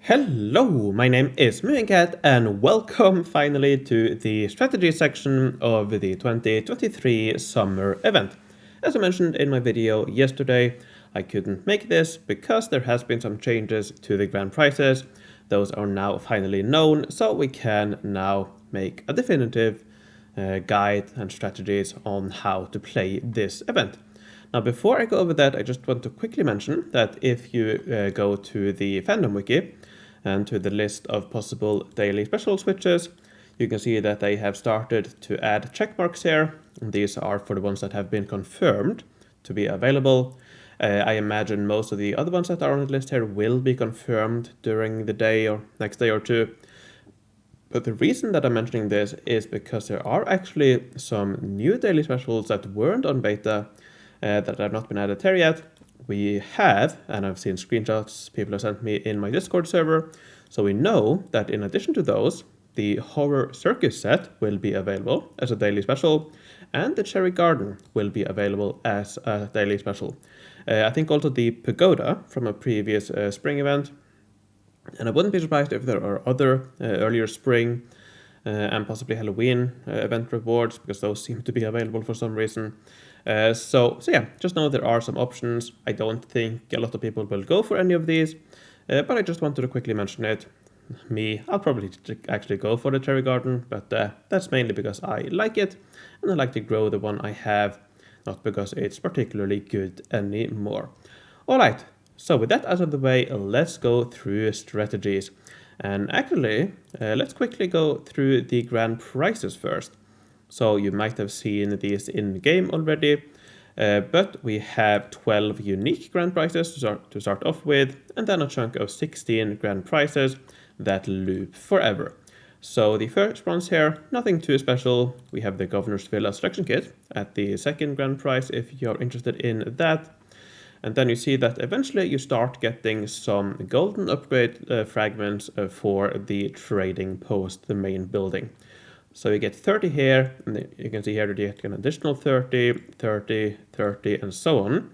Hello, my name is MooingCat and welcome finally to the strategy section of the 2023 summer event. As I mentioned in my video yesterday, I couldn't make this because there has been some changes to the grand prizes. Those are now finally known, so we can now make a definitive guide and strategies on how to play this event. Now, before I go over that, I just want to quickly mention that if you go to the fandom wiki and to the list of possible daily special switches, you can see that they have started to add check marks here. These are for the ones that have been confirmed to be available. I imagine most of the other ones that are on the list here will be confirmed during the day or next day or two. But the reason that I'm mentioning this is because there are actually some new daily specials that weren't on beta that have not been added here yet. We have, and I've seen screenshots people have sent me in my Discord server, so we know that in addition to those, the Horror Circus set will be available as a daily special, and the Cherry Garden will be available as a daily special. I think also the Pagoda from a previous spring event, and I wouldn't be surprised if there are other earlier spring and possibly Halloween event rewards, because those seem to be available for some reason. So yeah, just know there are some options. I don't think a lot of people will go for any of these, but I just wanted to quickly mention it. I'll probably actually go for the Cherry Garden, but that's mainly because I like it, and I like to grow the one I have, not because it's particularly good anymore. Alright, so with that out of the way, let's go through strategies. And actually, let's quickly go through the grand prizes first. So you might have seen these in the game already, but we have 12 unique grand prizes to start off with, and then a chunk of 16 grand prizes that loop forever. So the first ones here, nothing too special. We have the Governor's Villa selection kit at the second grand prize if you're interested in that. And then you see that eventually you start getting some golden upgrade fragments for the trading post, the main building. So you get 30 here, and you can see here that you get an additional 30, 30, 30, and so on.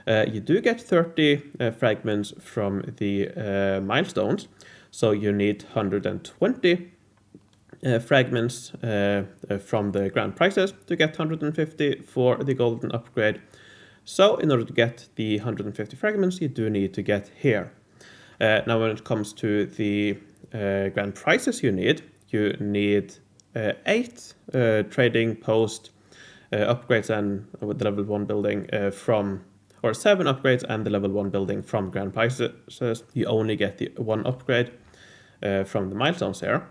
You do get 30 fragments from the milestones, so you need 120 fragments from the grand prizes to get 150 for the golden upgrade. So in order to get the 150 fragments, you do need to get here. Now when it comes to the grand prizes you need 8 trading post upgrades and with the level 1 building or 7 upgrades and the level 1 building from grand prizes. You only get the 1 upgrade from the milestones here.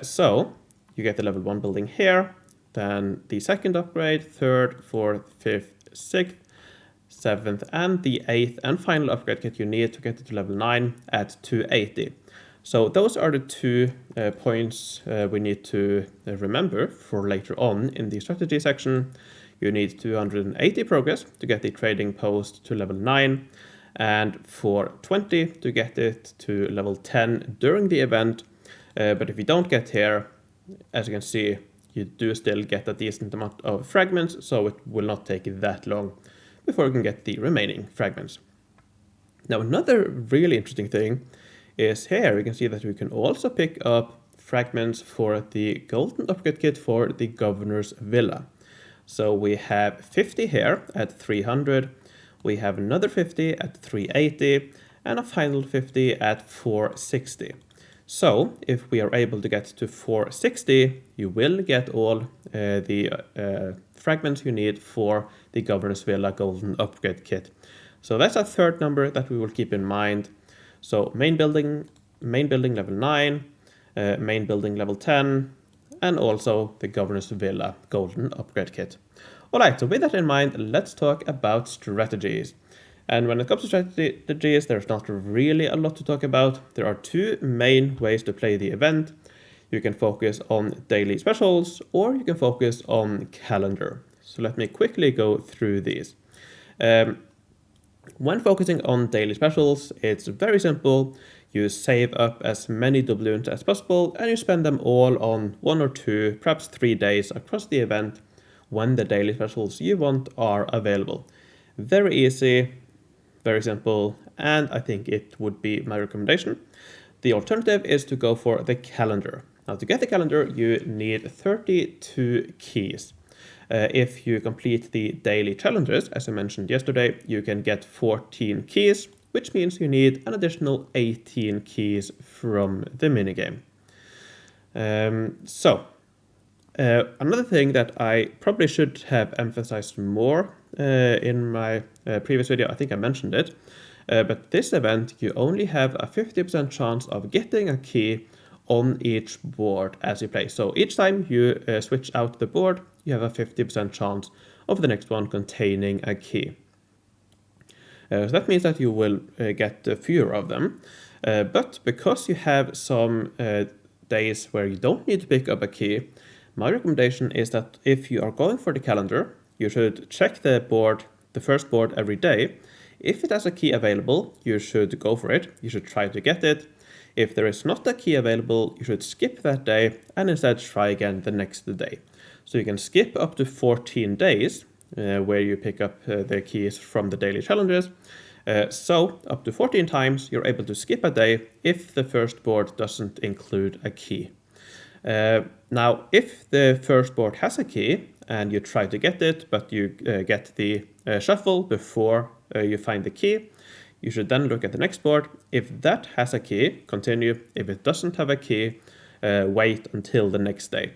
So you get the level 1 building here, then the second upgrade, third, fourth, fifth, 6th, 7th, and the 8th and final upgrade kit you need to get it to level 9 at 280. So those are the 2 points we need to remember for later on in the strategy section. You need 280 progress to get the trading post to level 9, and 420 to get it to level 10 during the event. But if you don't get here, as you can see, you do still get a decent amount of fragments, so it will not take that long before you can get the remaining fragments. Now another really interesting thing is here you can see that we can also pick up fragments for the golden upgrade kit for the Governor's Villa. So we have 50 here at 300, we have another 50 at 380, and a final 50 at 460. So if we are able to get to 460, you will get all the fragments you need for the Governor's Villa Golden Upgrade Kit. So that's a third number that we will keep in mind. So main building level 9, main building level 10, and also the Governor's Villa Golden Upgrade Kit. Alright, so with that in mind, let's talk about strategies. And when it comes to strategies, there's not really a lot to talk about. There are 2 main ways to play the event. You can focus on daily specials, or you can focus on calendar. So let me quickly go through these. When focusing on daily specials, it's very simple. You save up as many doubloons as possible, and you spend them all on 1 or 2, perhaps 3 days across the event when the daily specials you want are available. Very easy, very simple, and I think it would be my recommendation. The alternative is to go for the calendar. Now, to get the calendar, you need 32 keys. If you complete the daily challenges, as I mentioned yesterday, you can get 14 keys, which means you need an additional 18 keys from the minigame. Another thing that I probably should have emphasized more in my previous video, I think I mentioned it, but this event, you only have a 50% chance of getting a key on each board as you play. So each time you switch out the board, you have a 50% chance of the next one containing a key. So that means that you will get fewer of them. But because you have some days where you don't need to pick up a key, my recommendation is that if you are going for the calendar, you should check the board, the first board every day. If it has a key available, you should go for it. You should try to get it. If there is not a key available, you should skip that day and instead try again the next day. So you can skip up to 14 days where you pick up the keys from the daily challenges. So up to 14 times you're able to skip a day if the first board doesn't include a key. Now, if the first board has a key and you try to get it, but you get the shuffle before you find the key, you should then look at the next board. If that has a key, continue. If it doesn't have a key, wait until the next day.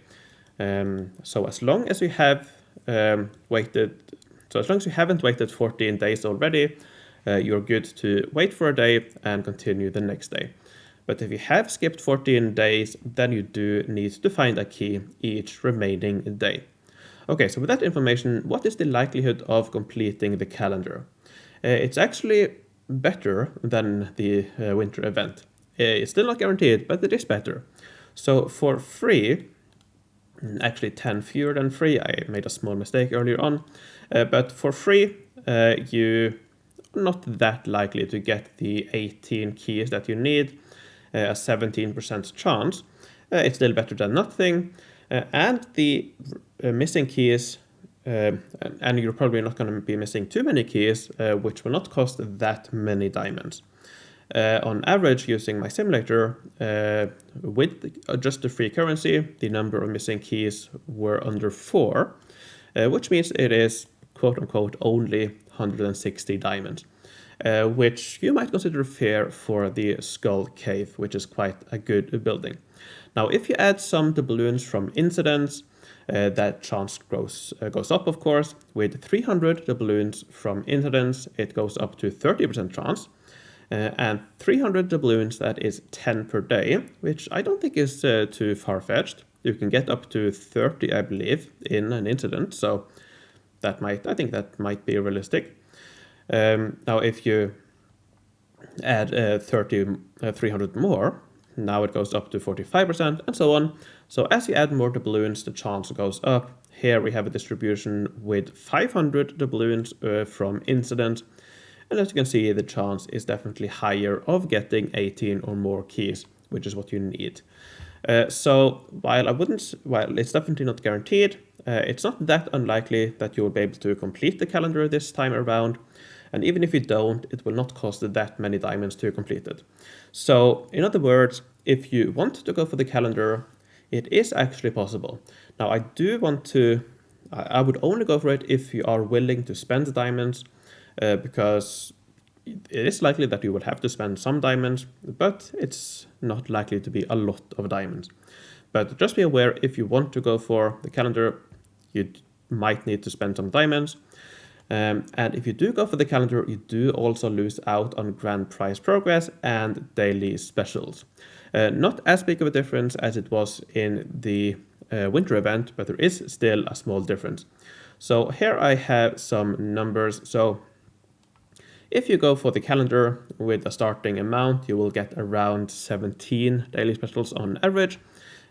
So as long as you have as long as you haven't waited 14 days already, you're good to wait for a day and continue the next day. But if you have skipped 14 days, then you do need to find a key each remaining day. Okay, so with that information, what is the likelihood of completing the calendar? It's actually better than the winter event. It's still not guaranteed, but it is better. So for free, actually 10 fewer than free, I made a small mistake earlier on, but for free, you are not that likely to get the 18 keys that you need, a 17% chance. It's still better than nothing, and the missing keys, and you're probably not going to be missing too many keys, which will not cost that many diamonds. On average, using my simulator, with just the free currency, the number of missing keys were under 4, which means it is quote-unquote only 160 diamonds, which you might consider fair for the Skull Cave, which is quite a good building. Now, if you add some doubloons from incidents, that chance goes up, of course. With 300 doubloons from incidents, it goes up to 30% chance. And 300 doubloons, that is 10 per day, which I don't think is too far-fetched. You can get up to 30, I believe, in an incident, so I think that might be realistic. Now, if you add 300 more, now it goes up to 45% and so on. So as you add more doubloons, the chance goes up. Here we have a distribution with 500 doubloons from incidents. And as you can see, the chance is definitely higher of getting 18 or more keys, which is what you need. So while it's definitely not guaranteed, it's not that unlikely that you will be able to complete the calendar this time around. And even if you don't, it will not cost that many diamonds to complete it. So in other words, if you want to go for the calendar, it is actually possible. Now I would only go for it if you are willing to spend the diamonds, because it is likely that you will have to spend some diamonds, but it's not likely to be a lot of diamonds. But just be aware, if you want to go for the calendar, you might need to spend some diamonds. And if you do go for the calendar, you do also lose out on grand prize progress and daily specials. Not as big of a difference as it was in the winter event, but there is still a small difference. So here I have some numbers. So if you go for the calendar with a starting amount, you will get around 17 daily specials on average.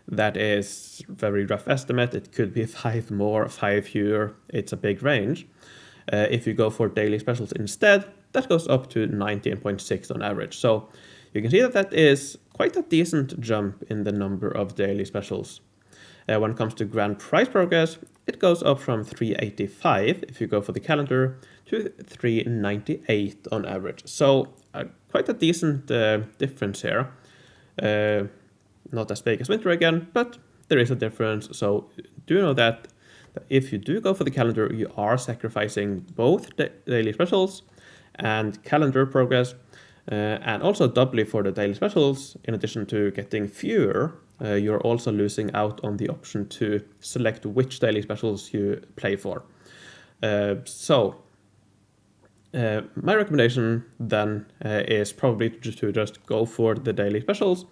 That is a very rough estimate. It could be 5 more, 5 fewer. It's a big range. If you go for daily specials instead, that goes up to 19.6 on average. So you can see that is quite a decent jump in the number of daily specials. When it comes to grand prize progress, it goes up from 385 if you go for the calendar to 398 on average. So quite a decent difference here. Not as big as winter again, but there is a difference. So do know that if you do go for the calendar, you are sacrificing both daily specials and calendar progress, and also doubly for the daily specials. In addition to getting fewer, you're also losing out on the option to select which daily specials you play for. My recommendation then is probably to just go for the daily specials.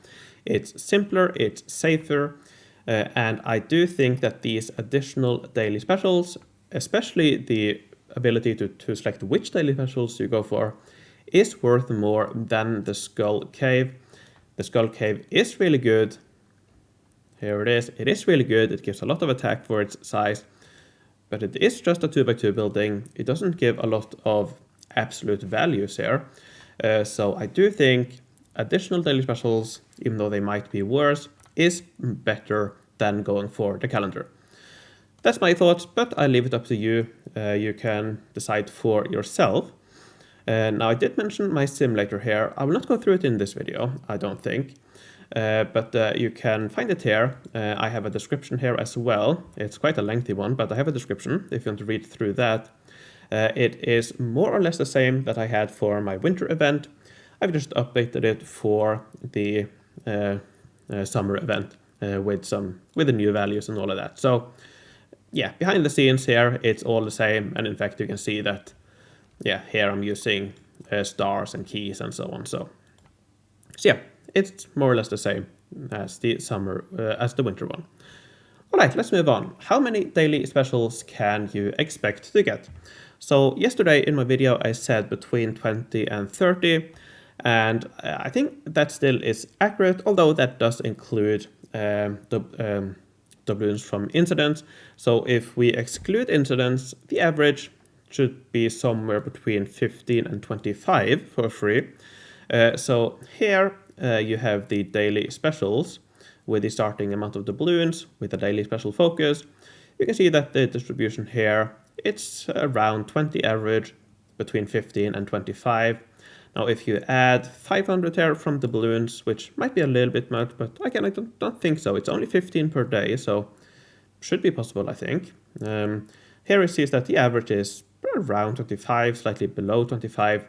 It's simpler, it's safer, and I do think that these additional daily specials, especially the ability to select which daily specials you go for, is worth more than the Skull Cave. The Skull Cave is really good. Here it is. It is really good. It gives a lot of attack for its size, but it is just a 2x2 building. It doesn't give a lot of absolute values here. So I do think additional daily specials, even though they might be worse, is better than going for the calendar. That's my thoughts, but I leave it up to you. You can decide for yourself. Now I did mention my simulator here. I will not go through it in this video, I don't think. But you can find it here. I have a description here as well. It's quite a lengthy one, but I have a description if you want to read through that. It is more or less the same that I had for my winter event. I've just updated it for the summer event with the new values and all of that. So yeah, behind the scenes here, it's all the same. And in fact, you can see that, yeah, here I'm using stars and keys and so on. So yeah, it's more or less the same as the summer, as the winter one. All right, let's move on. How many daily specials can you expect to get? So yesterday in my video, I said between 20 and 30, and I think that still is accurate, although that does include doubloons from incidents. So if we exclude incidents, the average should be somewhere between 15 and 25 for free. So here you have the daily specials with the starting amount of doubloons with the daily special focus. You can see that the distribution here, it's around 20 average, between 15 and 25. Now if you add 500 here from the balloons, which might be a little bit much, but again, I don't think so. It's only 15 per day, so should be possible, I think. Here it sees that the average is around 25, slightly below 25,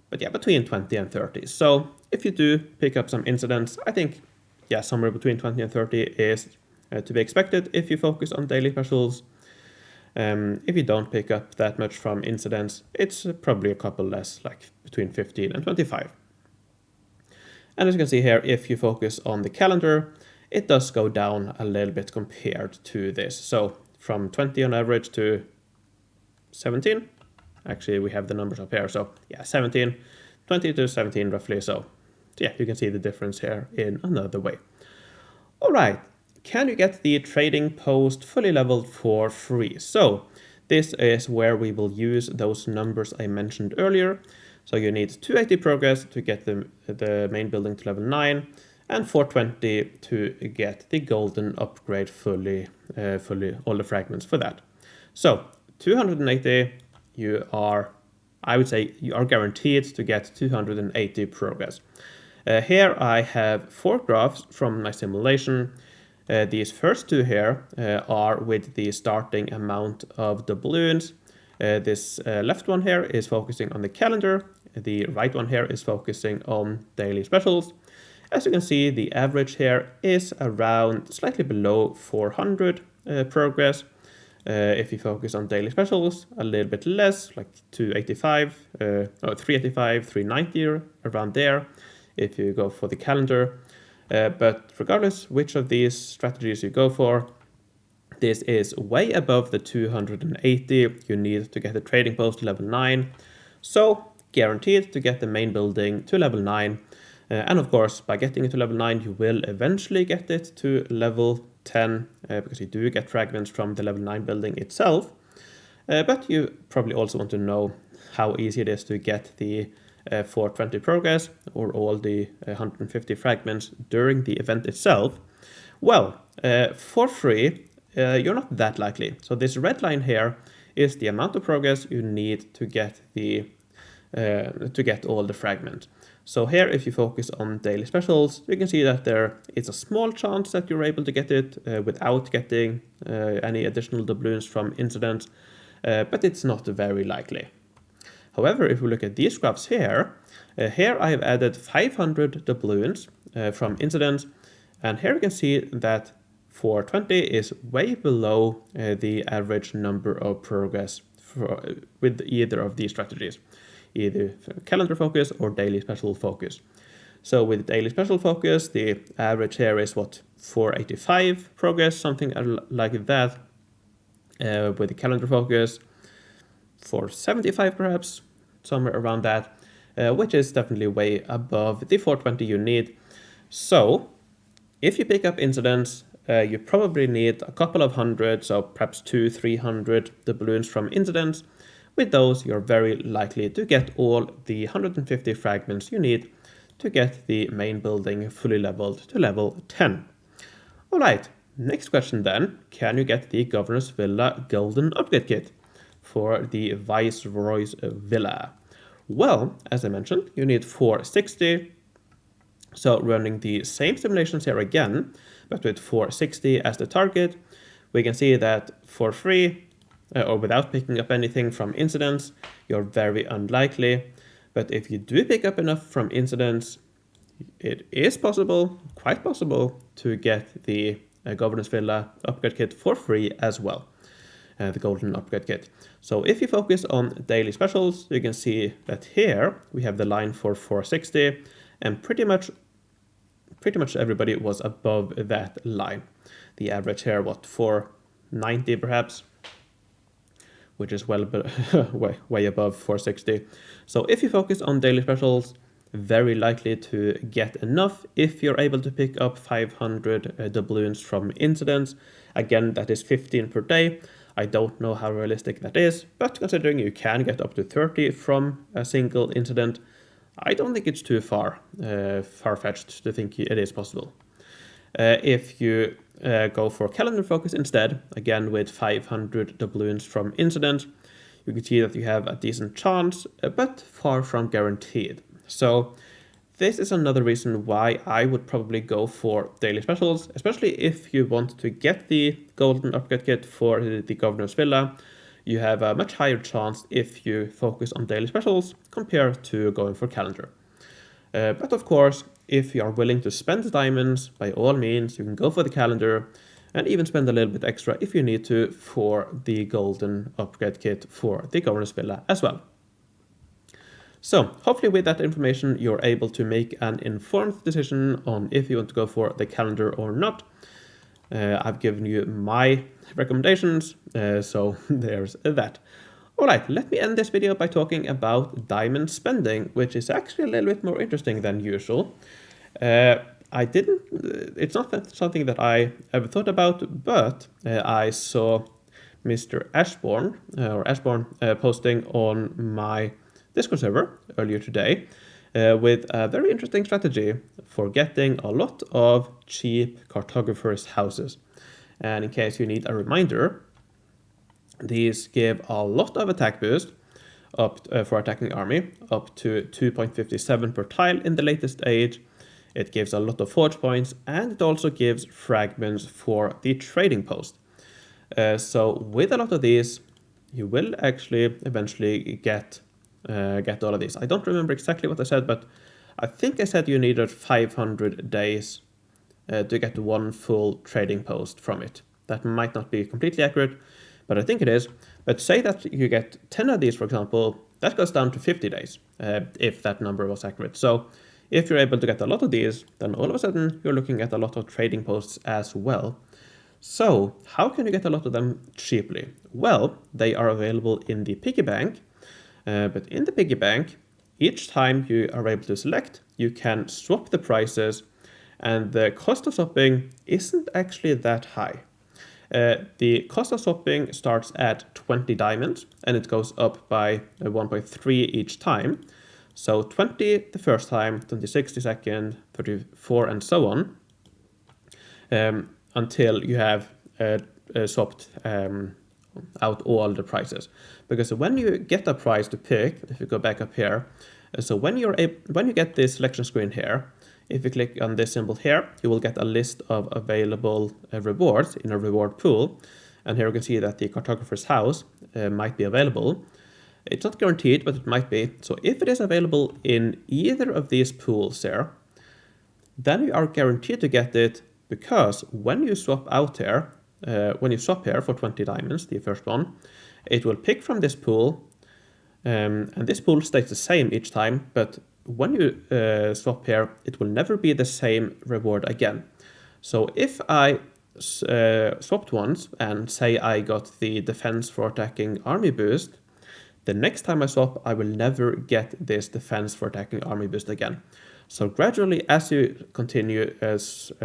but yeah, between 20 and 30. So if you do pick up some incidents, I think, yeah, somewhere between 20 and 30 is to be expected if you focus on daily specials. If you don't pick up that much from incidents, it's probably a couple less, like between 15 and 25. And as you can see here, if you focus on the calendar, it does go down a little bit compared to this. So from 20 on average to 17. Actually, we have the numbers up here. So yeah, 17, 20 to 17 roughly. So yeah, you can see the difference here in another way. All right. Can you get the trading post fully leveled for free? So this is where we will use those numbers I mentioned earlier. So you need 280 progress to get the main building to level 9 and 420 to get the golden upgrade fully all the fragments for that. So 280, I would say you are guaranteed to get 280 progress. Here I have 4 graphs from my simulation. These first 2 here are with the starting amount of the balloons. This left one here is focusing on the calendar. The right one here is focusing on daily specials. As you can see, the average here is around slightly below 400 progress. If you focus on daily specials, a little bit less, like 285, 385, 390, around there, if you go for the calendar. But regardless which of these strategies you go for, this is way above the 280 you need to get the trading post to level 9. So guaranteed to get the main building to level 9. And of course, by getting it to level 9, you will eventually get it to level 10, because you do get fragments from the level 9 building itself. But you probably also want to know how easy it is to get the for 20 progress or all the 150 fragments during the event itself? Well, for free, you're not that likely. So this red line here is the amount of progress you need to get all the fragments. So here, if you focus on daily specials, you can see that there is a small chance that you're able to get it without getting any additional doubloons from incidents, but it's not very likely. However, if we look at these graphs here, here I have added 500 doubloons from incidents, and here you can see that 420 is way below the average number of progress with either of these strategies, either calendar focus or daily special focus. So with daily special focus, the average here is what, 485 progress, something like that. With the calendar focus, 475 perhaps, somewhere around that, which is definitely way above the 420 you need. So if you pick up incidents, you probably need a couple of hundred, so perhaps 200-300 doubloons from incidents. With those, you're very likely to get all the 150 fragments you need to get the main building fully leveled to level 10. Alright, next question then. Can you get the Governor's Villa Golden Upgrade Kit for the Viceroy's Villa? Well, as I mentioned, you need 460. So running the same simulations here again, but with 460 as the target, we can see that for free, or without picking up anything from incidents, you're very unlikely. But if you do pick up enough from incidents, it is possible, quite possible, to get the Governor's Villa Upgrade Kit for free as well, the Golden Upgrade Kit. So if you focus on daily specials, you can see that here we have the line for 460, and pretty much everybody was above that line. The average here, what, 490 perhaps, which is well way above 460. So if you focus on daily specials, very likely to get enough if you're able to pick up 500 doubloons from incidents. Again, that is 15 per day. I don't know how realistic that is, but considering you can get up to 30 from a single incident, I don't think it's too far-fetched to think it is possible. If you go for calendar focus instead, again with 500 doubloons from incidents, you can see that you have a decent chance, but far from guaranteed. So this is another reason why I would probably go for daily specials, especially if you want to get the Golden Upgrade Kit for the Governor's Villa. You have a much higher chance if you focus on daily specials compared to going for calendar. But of course, if you are willing to spend diamonds, by all means, you can go for the calendar and even spend a little bit extra if you need to for the Golden Upgrade Kit for the Governor's Villa as well. So hopefully with that information, you're able to make an informed decision on if you want to go for the calendar or not. I've given you my recommendations, so there's that. Alright, let me end this video by talking about diamond spending, which is actually a little bit more interesting than usual. It's not something that I ever thought about, but I saw Mr. Ashbourne posting on my Discord server earlier today with a very interesting strategy for getting a lot of cheap Cartographers houses. And in case you need a reminder, these give a lot of attack boost up for attacking army, up to 2.57 per tile in the latest age. It gives a lot of forge points, and it also gives fragments for the trading post. So with a lot of these, you will actually eventually get all of these. I don't remember exactly what I said, but I think I said you needed 500 days to get one full trading post from it. That might not be completely accurate, but I think it is. But say that you get 10 of these, for example, that goes down to 50 days, if that number was accurate. So if you're able to get a lot of these, then all of a sudden you're looking at a lot of trading posts as well. So how can you get a lot of them cheaply? Well, they are available in the piggy bank. But in the piggy bank, each time you are able to select, you can swap the prices, and the cost of swapping isn't actually that high. The cost of swapping starts at 20 diamonds, and it goes up by 1.3 each time. So 20 the first time, 26 the second, 34 and so on, until you have swapped out all the prices. Because when you get a price to pick, if you go back up here, so when you get this selection screen here, if you click on this symbol here, you will get a list of available rewards in a reward pool. And here you can see that the Cartographer's house might be available. It's not guaranteed, but it might be. So if it is available in either of these pools here, then you are guaranteed to get it, because when you swap out here, when you swap here for 20 diamonds, the first one, it will pick from this pool, and this pool stays the same each time, but when you swap here, it will never be the same reward again. So if I swapped once and say I got the defense for attacking army boost, the next time I swap, I will never get this defense for attacking army boost again. So gradually, as you continue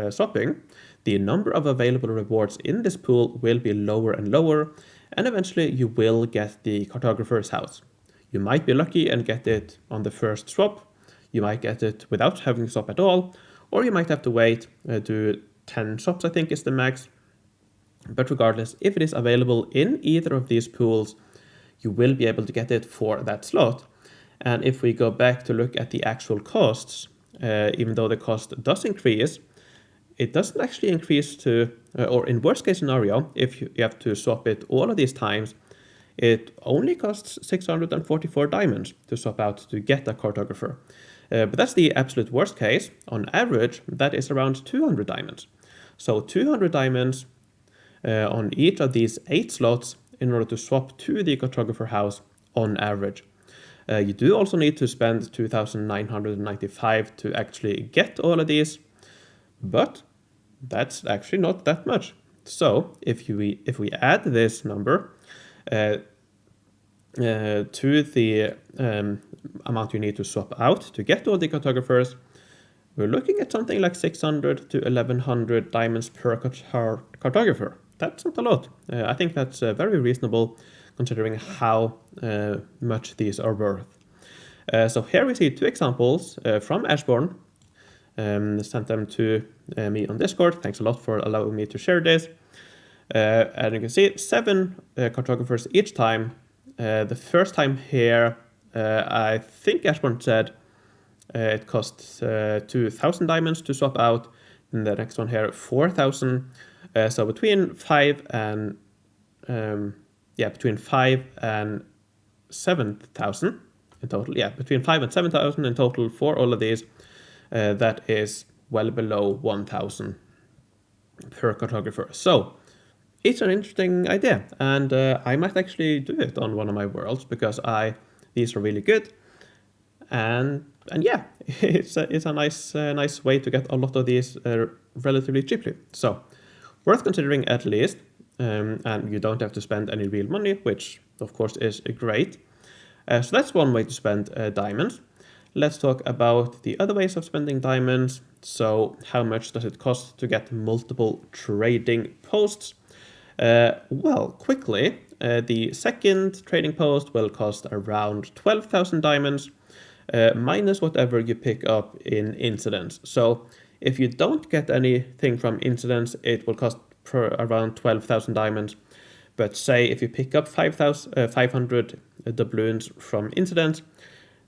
swapping, the number of available rewards in this pool will be lower and lower, and eventually you will get the Cartographer's house. You might be lucky and get it on the first swap, you might get it without having to swap at all, or you might have to wait, do 10 swaps I think is the max. But regardless, if it is available in either of these pools, you will be able to get it for that slot. And if we go back to look at the actual costs, even though the cost does increase, it doesn't actually increase to, or in worst case scenario, if you have to swap it all of these times, it only costs 644 diamonds to swap out to get a Cartographer. But that's the absolute worst case. On average, that is around 200 diamonds. So 200 diamonds on each of these 8 slots in order to swap to the Cartographer house on average. You do also need to spend 2,995 to actually get all of these, but that's actually not that much. So if we add this number to the amount you need to swap out to get all the Cartographers, we're looking at something like 600 to 1100 diamonds per Cartographer. That's not a lot. I think that's very reasonable considering how much these are worth. So here we see 2 examples from Ashbourne. Sent them to me on Discord. Thanks a lot for allowing me to share this. And you can see 7 Cartographers each time. The first time here, I think Ashbourne said it costs 2,000 diamonds to swap out. And the next one here, 4,000. So between 5 and 7,000 in total. Yeah, between 5 and 7,000 in total for all of these. That is well below 1,000 per Cartographer. So it's an interesting idea, and I might actually do it on one of my worlds because these are really good, and yeah, it's a nice way to get a lot of these relatively cheaply. So worth considering at least, and you don't have to spend any real money, which of course is great. So that's one way to spend diamonds. Let's talk about the other ways of spending diamonds. So how much does it cost to get multiple trading posts? Well, quickly, the second trading post will cost around 12,000 diamonds, minus whatever you pick up in incidents. So if you don't get anything from incidents, it will cost around 12,000 diamonds. But say if you pick up 500 doubloons from incidents,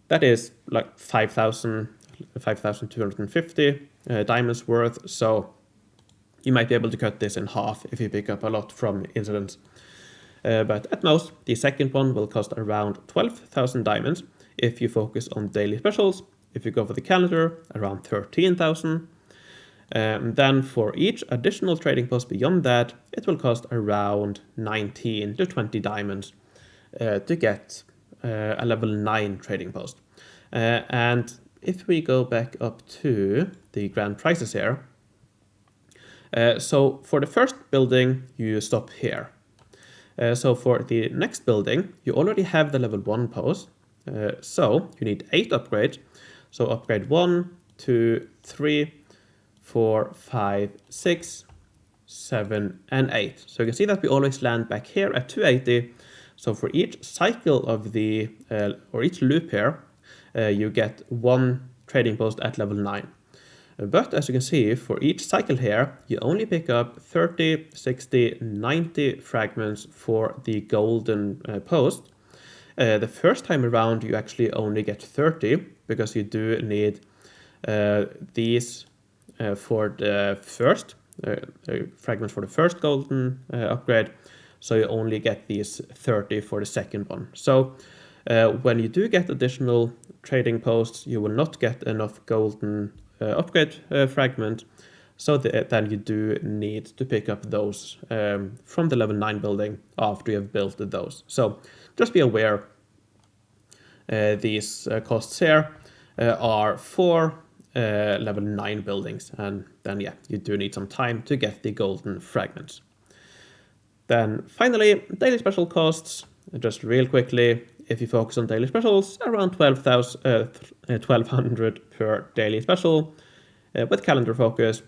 that is like 5,250 diamonds worth. So you might be able to cut this in half if you pick up a lot from incidents. But at most, the second one will cost around 12,000 diamonds if you focus on daily specials. If you go for the calendar, around 13,000. Then for each additional trading post beyond that, it will cost around 19 to 20 diamonds to get a level 9 trading post. And if we go back up to the grand prices here, so for the first building, you stop here. So for the next building, you already have the level 1 post, so you need 8 upgrades. So upgrade 1, 2, 3, 4, 5, 6, 7, and 8. So you can see that we always land back here at 280. So for each cycle of the, or each loop here, you get 1 trading post at level 9. But as you can see, for each cycle here, you only pick up 30, 60, 90 fragments for the golden post. The first time around, you actually only get 30 because you do need these for the first fragments for the first golden upgrade. So you only get these 30 for the second one. So when you do get additional trading posts, you will not get enough golden upgrade fragment. So then you do need to pick up those from the level 9 building after you have built those. So just be aware these costs here are for level 9 buildings, and then yeah, you do need some time to get the golden fragments. Then finally, daily special costs. Just real quickly, if you focus on daily specials, around 1200 per daily special. With calendar focus,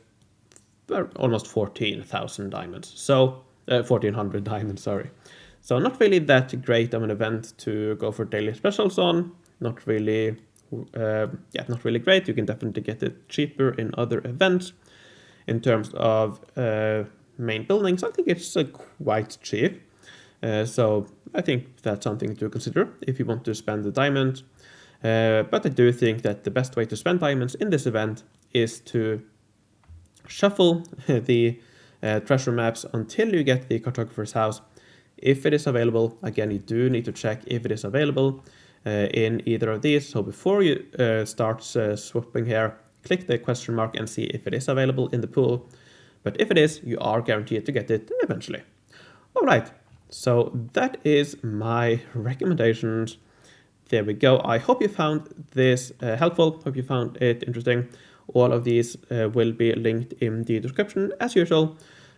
almost 14,000 diamonds. So 1400 diamonds, sorry. So not really that great of an event to go for daily specials on. Not really, not really great. You can definitely get it cheaper in other events. In terms of main buildings, I think it's quite cheap. So I think that's something to consider if you want to spend the diamond. But I do think that the best way to spend diamonds in this event is to shuffle the treasure maps until you get the Cartographer's house. If it is available, again, you do need to check if it is available in either of these. So before you start swapping here, click the question mark and see if it is available in the pool. But if it is, you are guaranteed to get it eventually. All right, so that is my recommendations. There we go. I hope you found this helpful. Hope you found it interesting. All of these will be linked in the description as usual.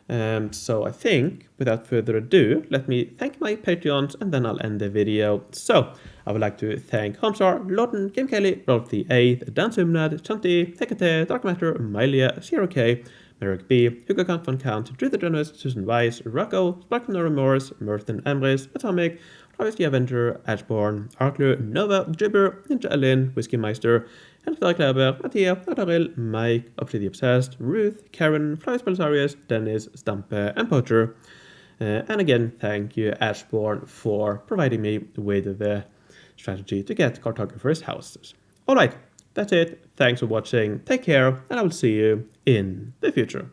So I think, without further ado, let me thank my Patreons and then I'll end the video. So I would like to thank Homstar, Lorden, Game Kelly, Rolf the 8th, Dan Sumnad, Chanti, Tekate, Dark Matter, Mylia, Zero K, Merrick B, Hugo Count Von Count, Drew the Journalist, Susan Weiss, Rocco, Sparkman Remorse, Merthen Emrys, Atomic, Travis the Avenger, Ashborn, Arkler, Nova, Jibber, Ninja Alin, Whiskey Meister, Helftar Kleber, Mattia, Nadaril, Mike, Obsidian Obsessed, Ruth, Karen, Flavis Belisarius, Dennis, Stampe, and Poacher. And again, thank you, Ashborn, for providing me with the strategy to get Cartographers' houses. Alright, that's it. Thanks for watching, take care, and I will see you in the future.